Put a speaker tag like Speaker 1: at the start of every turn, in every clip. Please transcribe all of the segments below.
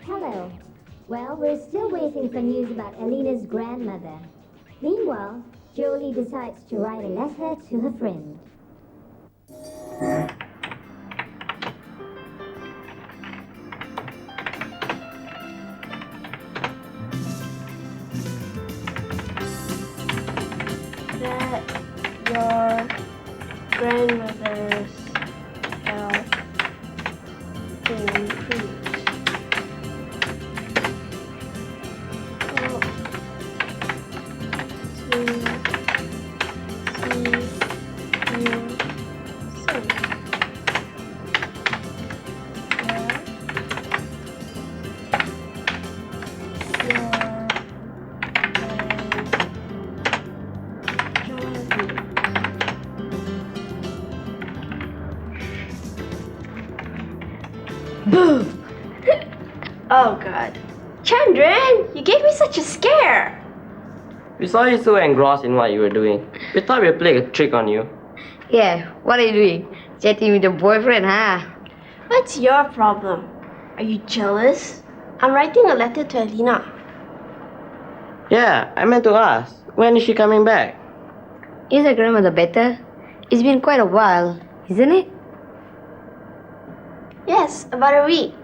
Speaker 1: Hello. Well, we're still waiting for news about Elena's grandmother. Meanwhile, Jolie decides to write a letter to her friend.
Speaker 2: That your grandmother's health improves. Hope to see you soon. Boom! Oh God. Chandran, you gave me such a scare!
Speaker 3: We saw you so engrossed in what you were doing. We thought we would play a trick on you.
Speaker 4: Yeah, what are you doing? Chatting with your boyfriend, huh?
Speaker 2: What's your problem? Are you jealous? I'm writing a letter to Elena.
Speaker 3: Yeah, I meant to ask. When is she coming back?
Speaker 4: Is your grandmother better? It's been quite a while, isn't it?
Speaker 2: Yes, about a week.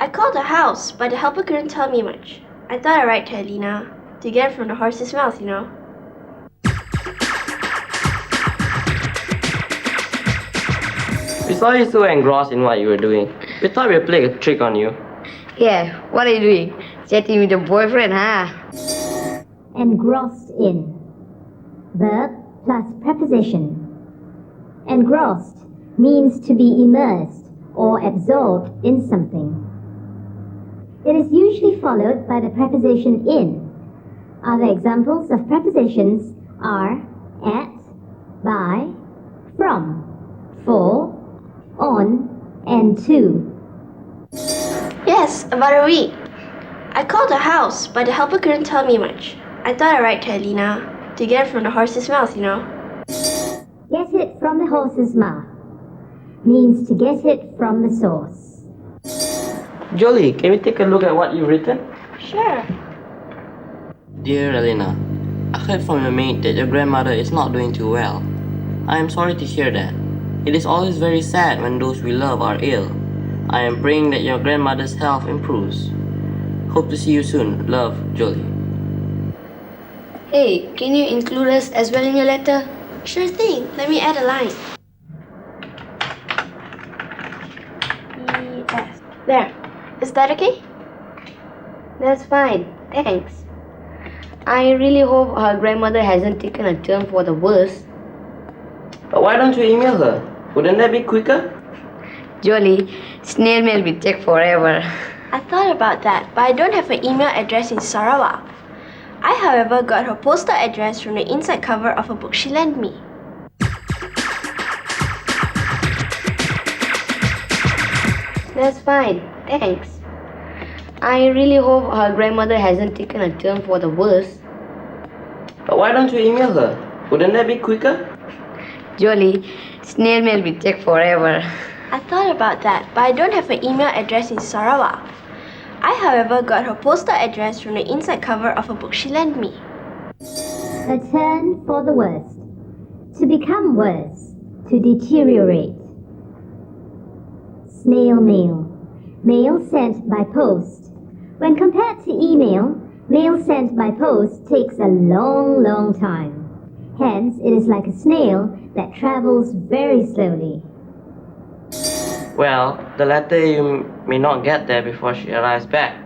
Speaker 2: I called the house, but the helper couldn't tell me much. I thought I'd write to Elena to get it from the horse's mouth, you know.
Speaker 3: We saw you so engrossed in what you were doing. We thought we would play a trick on you.
Speaker 4: Yeah, what are you doing? Chatting with your boyfriend, huh?
Speaker 1: Engrossed in. Verb plus preposition. Engrossed means to be immersed or absorbed in something. It is usually followed by the preposition in. Other examples of prepositions are at, by, from, for, on, and to.
Speaker 2: Yes, about a week. I called the house, but the helper couldn't tell me much. I thought I'd write to Elena to get it from the horse's mouth, you know.
Speaker 1: Get it from the horse's mouth means to get it from the source.
Speaker 3: Jolie, can we take a look at what you've written?
Speaker 2: Sure.
Speaker 3: Dear Elena, I heard from your maid that your grandmother is not doing too well. I am sorry to hear that. It is always very sad when those we love are ill. I am praying that your grandmother's health improves. Hope to see you soon. Love, Jolie.
Speaker 4: Hey, can you include us as well in your letter?
Speaker 2: Sure thing. Let me add a line. Yes. There. Is that okay?
Speaker 4: That's fine, thanks. I really hope her grandmother hasn't taken a turn for the worse.
Speaker 3: But why don't you email her? Wouldn't that be quicker?
Speaker 4: Jolie, snail mail will take forever.
Speaker 2: I thought about that, but I don't have an email address in Sarawak. I, however, got her postal address from the inside cover of a book she lent me.
Speaker 4: That's fine, thanks. I really hope her grandmother hasn't taken a turn for the worse.
Speaker 3: But why don't you email her? Wouldn't that be quicker?
Speaker 4: Jolie, snail mail will take forever.
Speaker 2: I thought about that, but I don't have an email address in Sarawak. I, however, got her postal address from the inside cover of a book she lent me.
Speaker 1: A turn for the worst. To become worse. To deteriorate. Snail mail. Mail sent by post. When compared to email, mail sent by post takes a long, long time. Hence, it is like a snail that travels very slowly.
Speaker 3: Well, the letter you may not get there before she arrives back.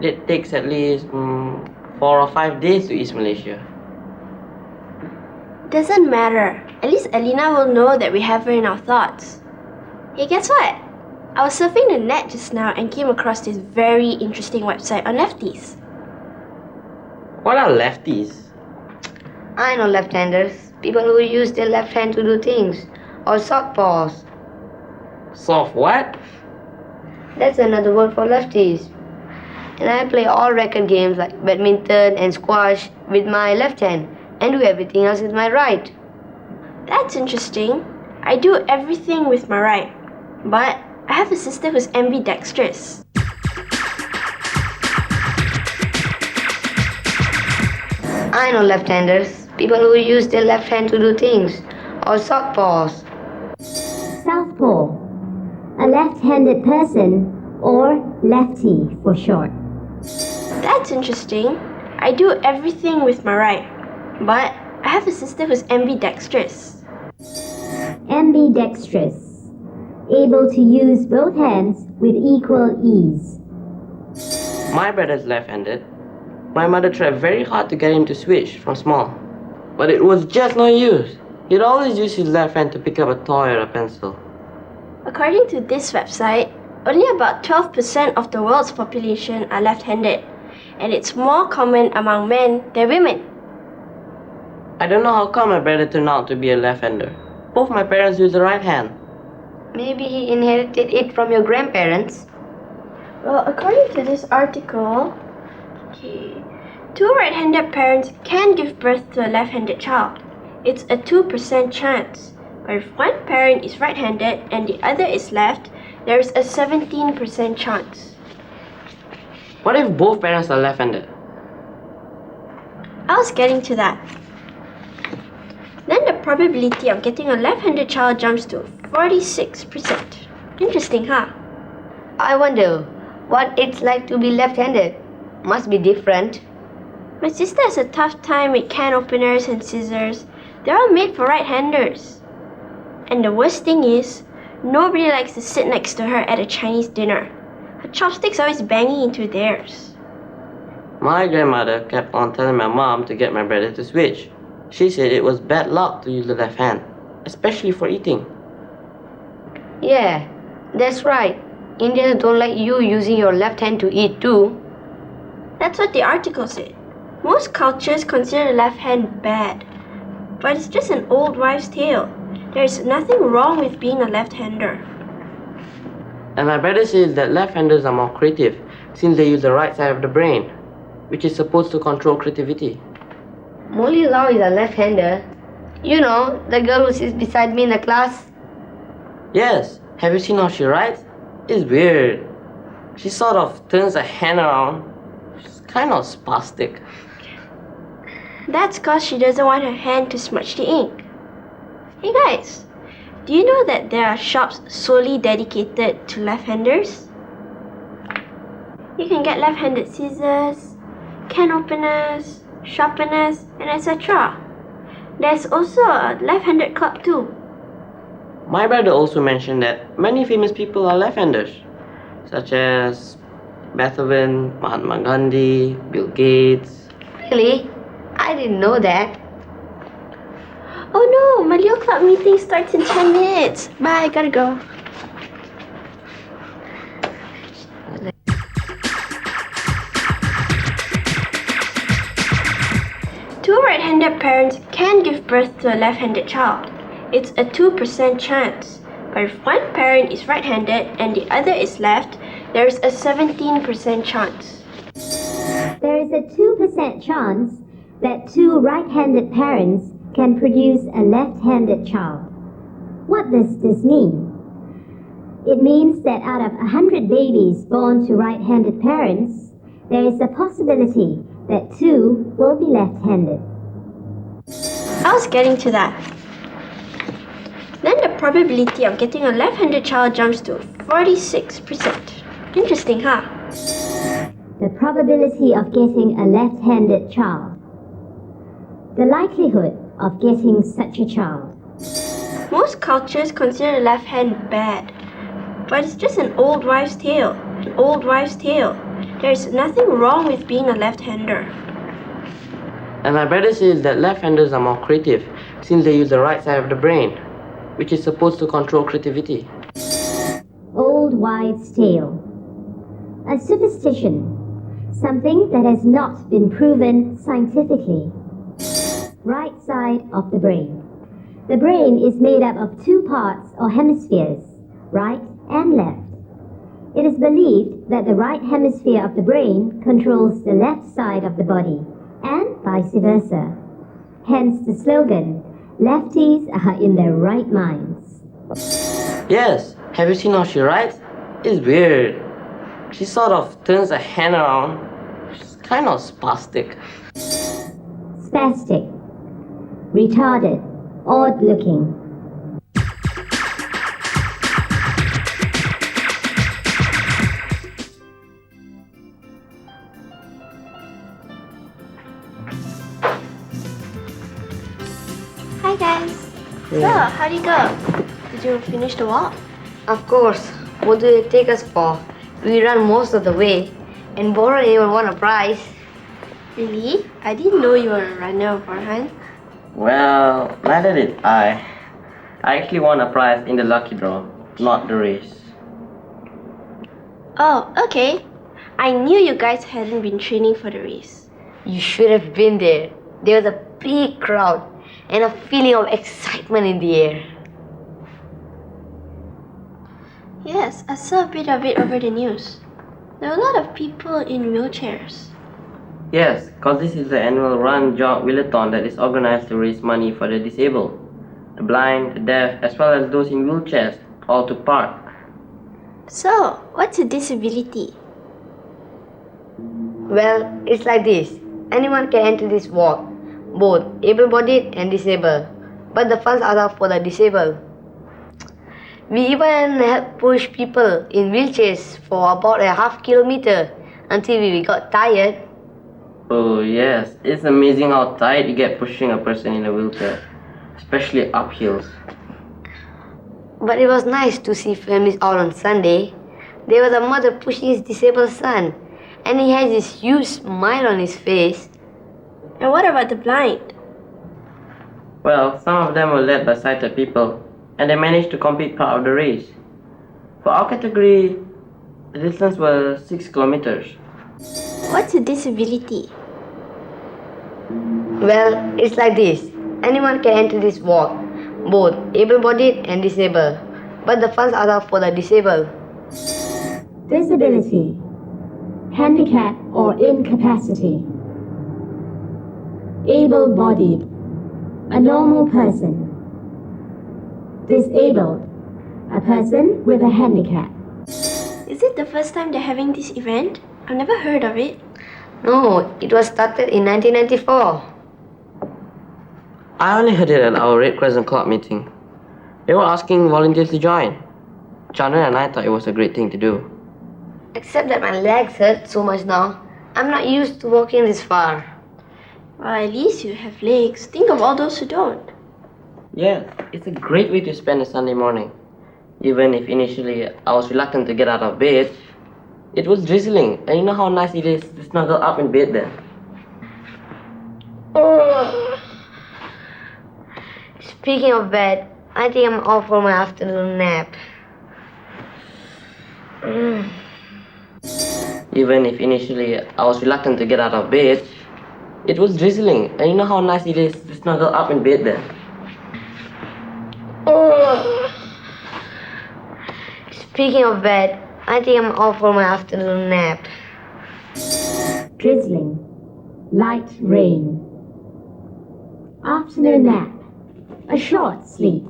Speaker 3: It takes at least 4 or 5 days to East Malaysia.
Speaker 2: Doesn't matter. At least Elena will know that we have her in our thoughts. Hey, guess what? I was surfing the net just now and came across this very interesting website on lefties.
Speaker 3: What are lefties?
Speaker 4: I know left-handers, people who use their left hand to do things, or southpaws.
Speaker 3: Soft what?
Speaker 4: That's another word for lefties. And I play all racket games like badminton and squash with my left hand and do everything else with my right.
Speaker 2: That's interesting. I do everything with my right, but I have a sister who's ambidextrous.
Speaker 4: I know left-handers, people who use their left hand to do things, or southpaws.
Speaker 1: Southpaw, a left-handed person, or lefty for short.
Speaker 2: That's interesting. I do everything with my right, but I have a sister who's ambidextrous.
Speaker 1: Ambidextrous, able to use both hands with equal ease.
Speaker 3: My brother's left-handed. My mother tried very hard to get him to switch from small, but it was just no use. He'd always use his left hand to pick up a toy or a pencil.
Speaker 2: According to this website, only about 12% of the world's population are left-handed, and it's more common among men than women.
Speaker 3: I don't know how come my brother turned out to be a left-hander. Both my parents use the right hand.
Speaker 4: Maybe he inherited it from your grandparents.
Speaker 2: Well, according to this article, two right-handed parents can give birth to a left-handed child. It's a 2% chance. But if one parent is right-handed and the other is left, there is a 17% chance.
Speaker 3: What if both parents are left-handed?
Speaker 2: I was getting to that. Then the probability of getting a left-handed child jumps to 46%. Interesting, huh?
Speaker 4: I wonder what it's like to be left-handed. Must be different.
Speaker 2: My sister has a tough time with can openers and scissors. They're all made for right-handers. And the worst thing is, nobody likes to sit next to her at a Chinese dinner. Her chopsticks are always banging into theirs.
Speaker 3: My grandmother kept on telling my mom to get my brother to switch. She said it was bad luck to use the left hand, especially for eating.
Speaker 4: Yeah, that's right. Indians don't like you using your left hand to eat too.
Speaker 2: That's what the article said. Most cultures consider the left hand bad, but it's just an old wives' tale. There's nothing wrong with being a left-hander.
Speaker 3: And my brother says that left-handers are more creative since they use the right side of the brain, which is supposed to control creativity.
Speaker 4: Molly Lau is a left-hander. You know, the girl who sits beside me in the class.
Speaker 3: Yes, have you seen how she writes? It's weird. She sort of turns her hand around. She's kind of spastic.
Speaker 2: That's cause she doesn't want her hand to smudge the ink. Hey guys, do you know that there are shops solely dedicated to left-handers? You can get left-handed scissors, can openers, sharpeners, and etc. There's also a left-handed club too.
Speaker 3: My brother also mentioned that many famous people are left-handers, such as Beethoven, Mahatma Gandhi, Bill Gates.
Speaker 4: Really? I didn't know that.
Speaker 2: Oh no, my Leo Club meeting starts in 10 minutes. Bye, gotta go. Two right-handed parents can give birth to a left-handed child. It's a 2% chance. But if one parent is right-handed and the other is left, there is a 17% chance.
Speaker 1: There is a 2% chance that two right-handed parents can produce a left-handed child. What does this mean? It means that out of 100 babies born to right-handed parents, there is a possibility that two will be left-handed.
Speaker 2: I was getting to that. Then the probability of getting a left-handed child jumps to 46%. Interesting, huh?
Speaker 1: The probability of getting a left-handed child. The likelihood of getting such a child.
Speaker 2: Most cultures consider the left hand bad, but it's just an old wives' tale. An old wives' tale. There's nothing wrong with being a left-hander.
Speaker 3: And my brother says that left-handers are more creative since they use the right side of the brain, which is supposed to control creativity.
Speaker 1: Old old wives' tale. A superstition, something that has not been proven scientifically. Right side of the brain. The brain is made up of two parts or hemispheres, right and left. It is believed that the right hemisphere of the brain controls the left side of the body, and vice versa. Hence the slogan, lefties are in their right minds.
Speaker 3: Yes, have you seen how she writes? It's weird. She sort of turns her hand around. She's kind of spastic.
Speaker 1: Spastic. Retarded. Odd looking.
Speaker 2: Hi guys. So, how'd it go? Did you finish the walk?
Speaker 4: Of course. What do they take us for? We ran most of the way, and Boran even won a prize.
Speaker 2: Really? I didn't know you were a runner, Farhan.
Speaker 3: Well, neither did I. I actually won a prize in the lucky draw, not the race.
Speaker 2: Oh, okay. I knew you guys hadn't been training for the race.
Speaker 4: You should have been there. There was a big crowd and a feeling of excitement in the air.
Speaker 2: Yes, I saw a bit of it over the news. There were a lot of people in wheelchairs.
Speaker 3: Yes, cause this is the annual run jog wheelathon that is organized to raise money for the disabled, the blind, the deaf, as well as those in wheelchairs, all took part.
Speaker 2: So, what's a disability?
Speaker 4: Well, it's like this. Anyone can enter this walk, both able-bodied and disabled. But the funds are for the disabled. We even helped push people in wheelchairs for about a half kilometer until we got tired.
Speaker 3: Oh yes, it's amazing how tired you get pushing a person in a wheelchair, especially up hills.
Speaker 4: But it was nice to see families out on Sunday. There was a mother pushing his disabled son, and he has this huge smile on his face.
Speaker 2: And what about the blind?
Speaker 3: Well, some of them were led by sighted people, and they managed to complete part of the race. For our category, the distance was 6 kilometers.
Speaker 2: What's a disability?
Speaker 4: Well, it's like this. Anyone can enter this walk, both able-bodied and disabled. But the funds are for the disabled.
Speaker 1: Disability. Handicap or incapacity. Able-bodied. A normal person. Disabled. A person with a handicap.
Speaker 2: Is it the first time they're having this event? I've never heard of it.
Speaker 4: No, it was started in 1994.
Speaker 3: I only heard it at our Red Crescent Club meeting. They were asking volunteers to join. Chandra and I thought it was a great thing to do.
Speaker 4: Except that my legs hurt so much now. I'm not used to walking this far.
Speaker 2: Well, at least you have legs. Think of all those who don't.
Speaker 3: Yeah, it's a great way to spend a Sunday morning. Even if initially I was reluctant to get out of bed, it was drizzling, and you know how nice it is to snuggle up in bed then.
Speaker 4: Speaking of bed, I think I'm off for my afternoon nap.
Speaker 3: Even if initially I was reluctant to get out of bed, it was drizzling, and you know how nice it is to snuggle up in bed then.
Speaker 4: Speaking of bed, I think I'm off for my afternoon nap.
Speaker 1: Drizzling. Light rain. Afternoon nap. A short sleep.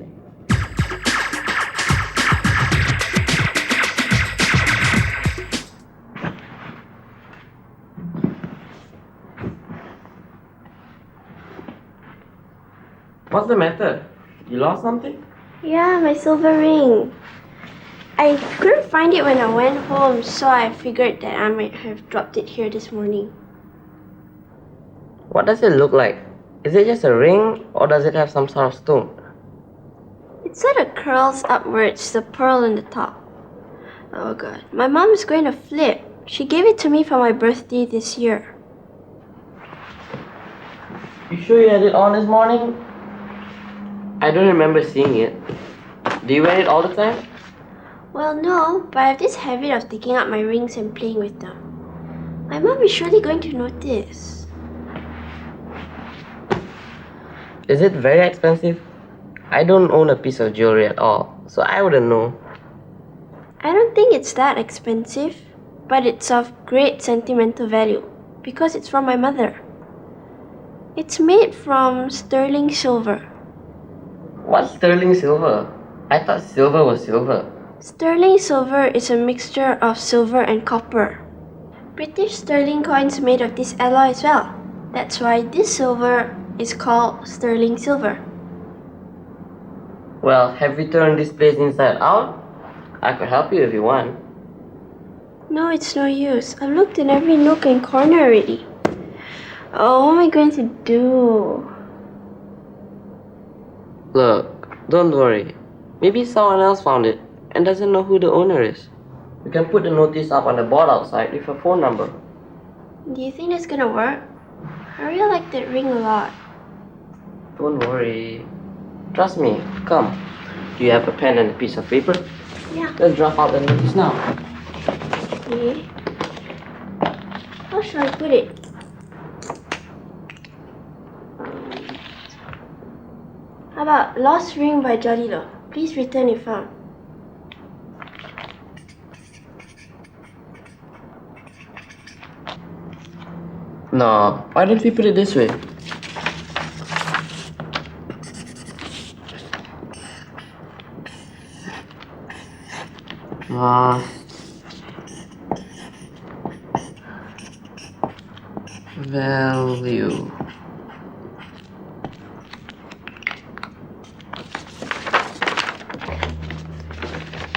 Speaker 3: What's the matter? You lost something?
Speaker 2: Yeah, my silver ring. I couldn't find it when I went home, so I figured that I might have dropped it here this morning.
Speaker 3: What does it look like? Is it just a ring, or does it have some sort of stone?
Speaker 2: It sort of curls upwards, the pearl on the top. Oh god, my mom is going to flip. She gave it to me for my birthday this year.
Speaker 3: You sure you had it on this morning? I don't remember seeing it. Do you wear it all the time?
Speaker 2: Well, no, but I have this habit of taking out my rings and playing with them. My mom is surely going to notice.
Speaker 3: Is it very expensive? I don't own a piece of jewelry at all, so I wouldn't know.
Speaker 2: I don't think it's that expensive, but it's of great sentimental value because it's from my mother. It's made from sterling silver.
Speaker 3: What's sterling silver? I thought silver was silver.
Speaker 2: Sterling silver is a mixture of silver and copper. British sterling coins made of this alloy as well. That's why this silver is called sterling silver.
Speaker 3: Well, have we turned this place inside out? I could help you if you want.
Speaker 2: No, it's no use. I've looked in every nook and corner already. Oh, what am I going to do?
Speaker 3: Look, don't worry. Maybe someone else found it and doesn't know who the owner is. We can put the notice up on the board outside with a phone number.
Speaker 2: Do you think that's gonna work? I really like that ring a lot.
Speaker 3: Don't worry. Trust me. Come. Do you have a pen and a piece of paper?
Speaker 2: Yeah.
Speaker 3: Let's draft out the notice now.
Speaker 2: Okay. How should I put it? How about lost ring by Jalilo? Please return if found.
Speaker 3: No, why don't we put it this way? Value.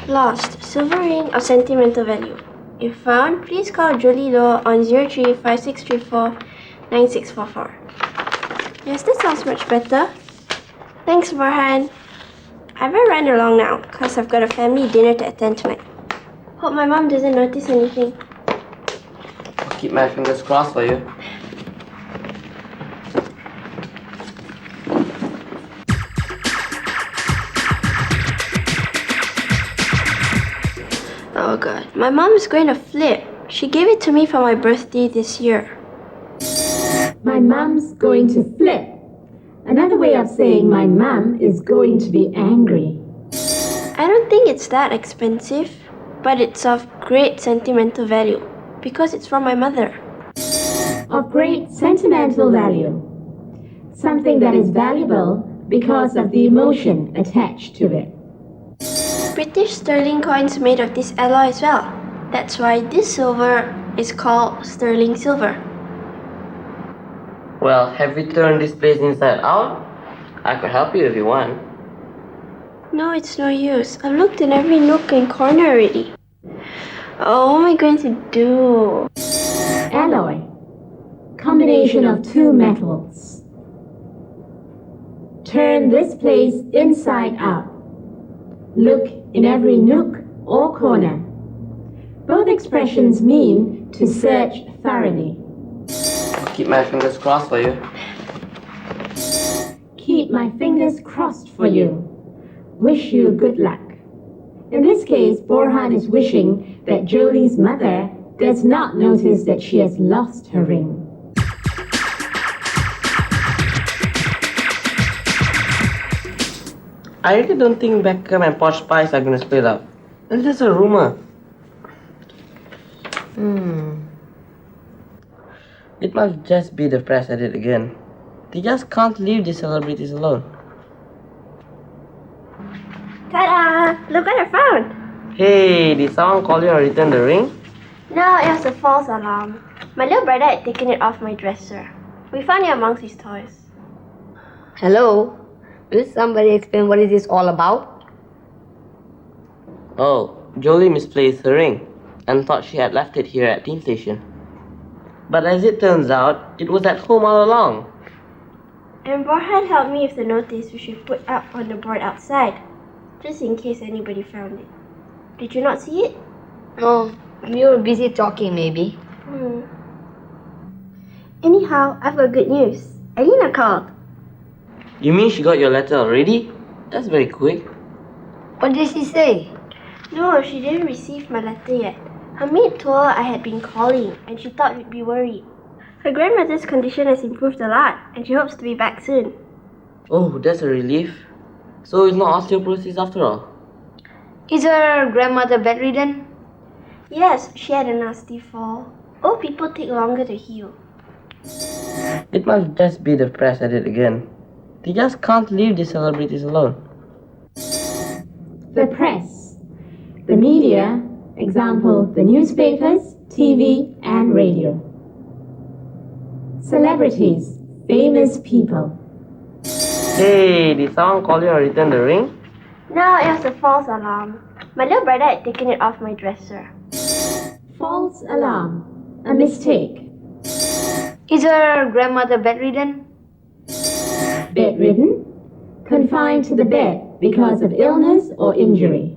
Speaker 2: Lost. Silver ring of sentimental value. If found, please call Jalilo on 03-5634-9644. Yes, that sounds much better. Thanks, Farhan. I better run along now, because I've got a family dinner to attend tonight. Hope my mom doesn't notice anything.
Speaker 3: I'll keep my fingers crossed for you.
Speaker 2: Oh god, my mom is going to flip. She gave it to me for my birthday this year.
Speaker 1: My mum's going to flip. Another way of saying my mum is going to be angry.
Speaker 2: I don't think it's that expensive, but it's of great sentimental value because it's from my mother.
Speaker 1: Of great sentimental value. Something that is valuable because of the emotion attached to it.
Speaker 2: British sterling coins made of this alloy as well. That's why this silver is called sterling silver.
Speaker 3: Well, have we turned this place inside out? I could help you if you want.
Speaker 2: No, it's no use. I've looked in every nook and corner already. Oh, what am I going to do?
Speaker 1: Alloy. Combination of two metals. Turn this place inside out. Look in every nook or corner. Both expressions mean to search thoroughly.
Speaker 3: I'll keep my fingers crossed for you.
Speaker 1: Keep my fingers crossed for you. Wish you good luck. In this case, Borhan is wishing that Jolie's mother does not notice that she has lost her ring.
Speaker 3: I really don't think Beckham and Posh Spice are gonna split up. It's just a rumor. It must just be the press at it again. They just can't leave these celebrities alone.
Speaker 2: Ta-da! Look what I found!
Speaker 3: Hey, did someone call you or return the ring?
Speaker 2: No, it was a false alarm. My little brother had taken it off my dresser. We found it amongst his toys.
Speaker 4: Hello? Will somebody explain what is this all about?
Speaker 3: Oh, Jolie misplaced her ring and thought she had left it here at TEENSTATION. But as it turns out, it was at home all along.
Speaker 2: And Borhan helped me with the notice which we put up on the board outside, just in case anybody found it. Did you not see it?
Speaker 4: No, we were busy talking maybe.
Speaker 2: Anyhow, I've got good news. Alina called.
Speaker 3: You mean she got your letter already? That's very quick.
Speaker 4: What did she say?
Speaker 2: No, she didn't receive my letter yet. Her maid told her I had been calling and she thought we'd be worried. Her grandmother's condition has improved a lot and she hopes to be back soon.
Speaker 3: Oh, that's a relief. So it's not osteoporosis after all.
Speaker 4: Is her grandmother bedridden?
Speaker 2: Yes, she had a nasty fall. Old people take longer to heal.
Speaker 3: It must just be the press at it again. They just can't leave the celebrities alone.
Speaker 1: The press. The media, example, the newspapers, TV, and radio. Celebrities, famous people.
Speaker 3: Hey, did someone call you or return the ring?
Speaker 2: No, it was a false alarm. My little brother had taken it off my dresser.
Speaker 1: False alarm. A mistake.
Speaker 4: Is her grandmother bedridden?
Speaker 1: Bedridden. Confined to the bed because of illness or injury.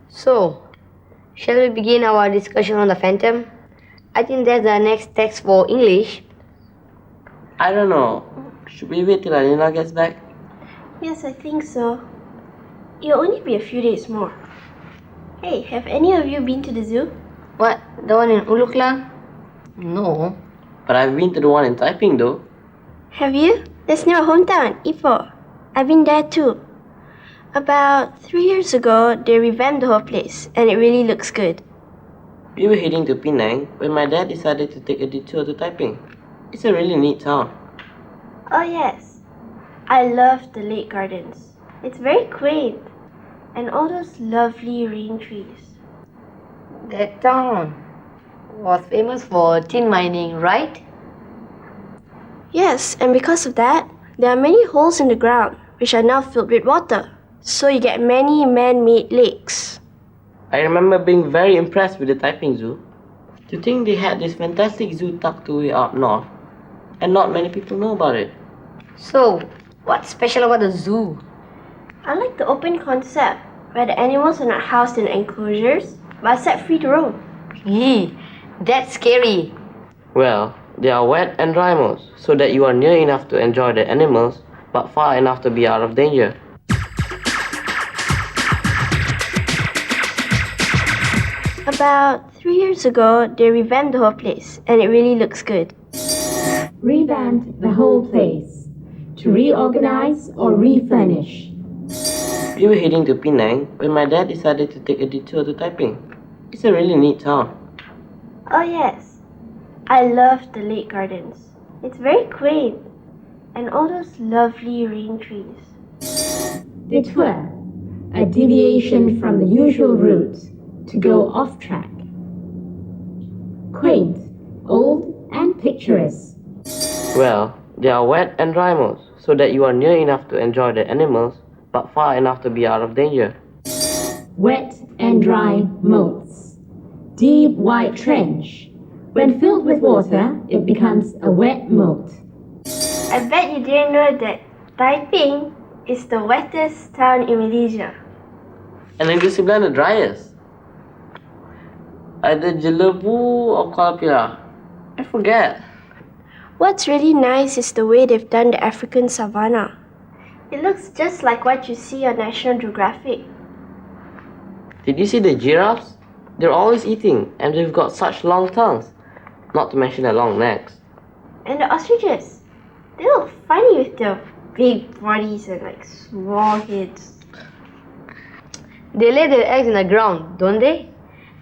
Speaker 4: So, shall we begin our discussion on the Phantom? I think that's the next text for English.
Speaker 3: I don't know. Should we wait till Alina gets back?
Speaker 2: Yes, I think so. It'll only be a few days more. Hey, have any of you been to the zoo?
Speaker 4: What? The one in Uluklang? No.
Speaker 3: But I've been to the one in Taiping though.
Speaker 2: Have you? That's near our hometown, Ipoh. I've been there too. About 3 years ago, they revamped the whole place and it really looks good.
Speaker 3: We were heading to Penang when my dad decided to take a detour to Taiping. It's a really neat town.
Speaker 2: Oh yes, I love the lake gardens. It's very quaint and all those lovely rain trees.
Speaker 4: That town was famous for tin mining, right?
Speaker 2: Yes, and because of that, there are many holes in the ground which are now filled with water. So you get many man-made lakes.
Speaker 3: I remember being very impressed with the Taiping Zoo. To think they had this fantastic zoo tucked away up north, and not many people know about it.
Speaker 4: So, what's special about the zoo?
Speaker 2: I like the open concept where the animals are not housed in enclosures but are set free to roam.
Speaker 4: Yee, that's scary.
Speaker 3: Well, they are wet and dry modes, so that you are near enough to enjoy the animals, but far enough to be out of danger.
Speaker 2: About 3 years ago, they revamped the whole place and it really looks good.
Speaker 1: Revamped the whole place. To reorganize or refurnish.
Speaker 3: We were heading to Penang when my dad decided to take a detour to Taiping. It's a really neat town.
Speaker 2: Oh yes, I love the lake gardens. It's very quaint and all those lovely rain trees.
Speaker 1: Detour. A deviation from the usual route to go off track. Quaint, old and picturesque.
Speaker 3: Well, they are wet and dry modes, so that you are near enough to enjoy the animals, but far enough to be out of danger.
Speaker 1: Wet and dry moats. Deep white trench. When filled with water, it becomes a wet moat.
Speaker 2: I bet you didn't know that Taiping is the wettest town in Malaysia.
Speaker 3: And Negeri Sembilan the driest. Either Jelebu or Kuala Pilah. I forget.
Speaker 2: What's really nice is the way they've done the African savannah. It looks just like what you see on National Geographic.
Speaker 3: Did you see the giraffes? They're always eating, and they've got such long tongues. Not to mention their long necks.
Speaker 2: And the ostriches. They look funny with their big bodies and like small heads.
Speaker 4: They lay their eggs in the ground, don't they?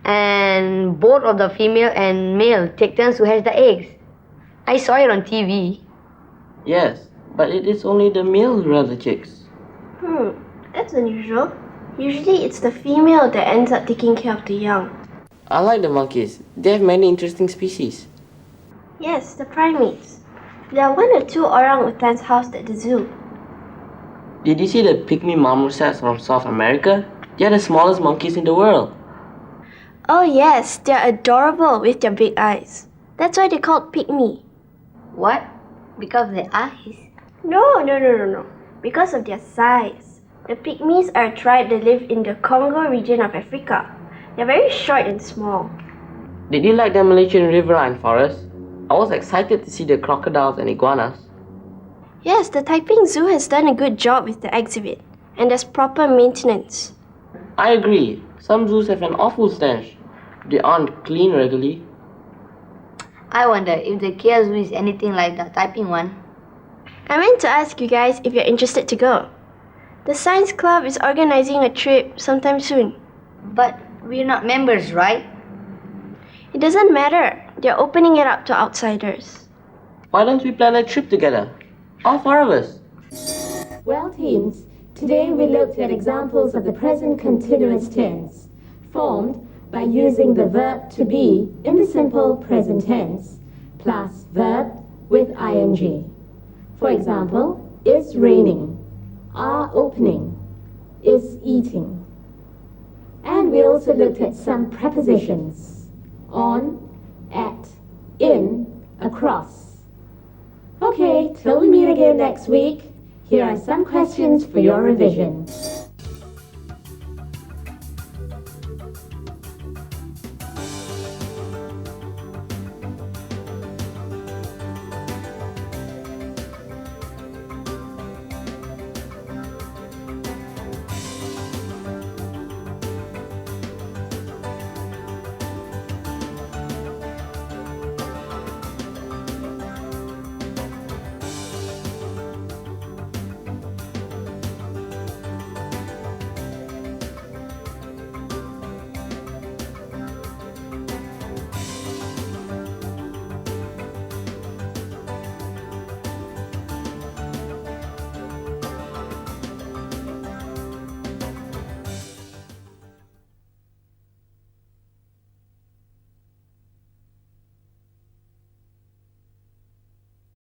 Speaker 4: And both of the female and male take turns to hatch the eggs. I saw it on TV.
Speaker 3: Yes, but it is only the male who rears the chicks.
Speaker 2: That's unusual. Usually it's the female that ends up taking care of the young.
Speaker 3: I like the monkeys. They have many interesting species.
Speaker 2: Yes, the primates. There are 1 or 2 orangutans housed at the zoo.
Speaker 3: Did you see the pygmy marmosets from South America? They are the smallest monkeys in the world.
Speaker 2: Oh yes, they're adorable with their big eyes. That's why they're called pygmy.
Speaker 4: What? Because of their eyes?
Speaker 2: No. Because of their size. The pygmies are a tribe that live in the Congo region of Africa. They're very short and small.
Speaker 3: Did you like the Malaysian riverine forest? I was excited to see the crocodiles and iguanas.
Speaker 2: Yes, the Taiping Zoo has done a good job with the exhibit, and there's proper maintenance.
Speaker 3: I agree. Some zoos have an awful stench. They aren't clean regularly.
Speaker 4: I wonder if the Kia Zoo is anything like the typing one.
Speaker 2: I meant to ask you guys if you're interested to go. The Science Club is organizing a trip sometime soon.
Speaker 4: But we're not members, right?
Speaker 2: It doesn't matter. They're opening it up to outsiders.
Speaker 3: Why don't we plan a trip together? All four of us.
Speaker 1: Well, teens, today we looked at examples of the present continuous tense, formed by using the verb to be in the simple present tense, plus verb with ing. For example, is raining, are opening, is eating. And we also looked at some prepositions, on, at, in, across. Okay, till we meet again next week, here are some questions for your revision.